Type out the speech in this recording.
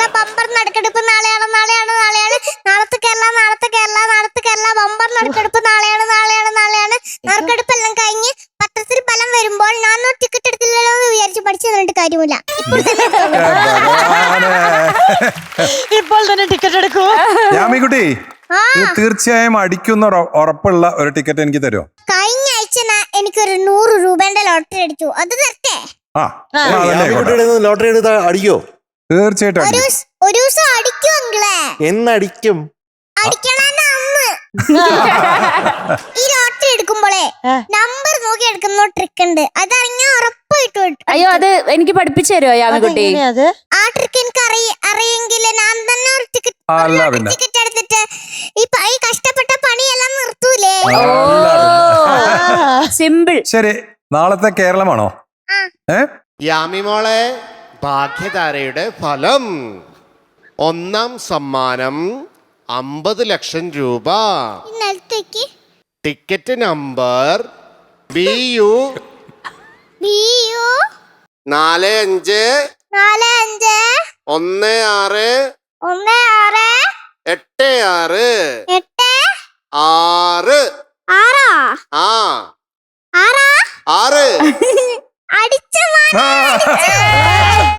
Kerala bumper നറുക്കെടുപ്പ് നാളെയാണ് നാളത്തെ കേരള ബമ്പർ നറുക്കെടുപ്പ് നാളെയാണ് നറുക്കെടുപ്പെല്ലാം കഴിഞ്ഞ് പത്രത്തിൽ ഫലം വരുമ്പോൾ ഞാൻ ടിക്കറ്റ് എടുത്തില്ലല്ലോ എന്ന് വിചാരിച്ച് പഠിച്ചു തന്നിട്ട് കാര്യമില്ല. ഇപ്പോൾ തന്നെ ടിക്കറ്റ് എടുക്കൂ. യാമിക്കുട്ടി, തീർച്ചയായും അടിക്കുന്ന ഉറപ്പുള്ള ഒരു ടിക്കറ്റ് എനിക്ക് തരുമോ? കഴിഞ്ഞ ആഴ്ച എനിക്കൊരു 100 രൂപയുടെ ലോട്ടറി അടിച്ചു. അത് തരട്ടെ? ലോട്ടറി എടുത്താ അടിക്കോ? തീർച്ചയായിട്ടും ഒരു ദിവസം അടിക്കും അങ്കിളെ. എന്നടിക്കും? അടിക്കണമെന്ന് അന്ന് ഈ ലോട്ടറി എടുക്കുമ്പോളേ നമ്പർ നോക്കി എടുക്കുന്ന ട്രിക്ക് ഉണ്ട്. അതറിഞ്ഞാ ഉറപ്പായിട്ടും. അയ്യോ, അത് എനിക്ക് പഠിപ്പിച്ചു തരുമോ യാമിക്കുട്ടി? ആ ട്രിക്ക് എനിക്ക് അറിയെങ്കിൽ ഞാൻ തന്നെ ഒരു ടിക്കറ്റ് എടുത്തിട്ട് ഈ കഷ്ടപ്പെട്ട പണിയെല്ലാം നിർത്തൂലേ. സിമ്പിൾ. ശരി, നാളത്തെ കേരളമാണോ? യാമിമോളെ, ഭാഗ്യധാരയുടെ ഫലം: ഒന്നാം സമ്മാനം 50 ലക്ഷം രൂപ. Ticket number BU 45 16 86 6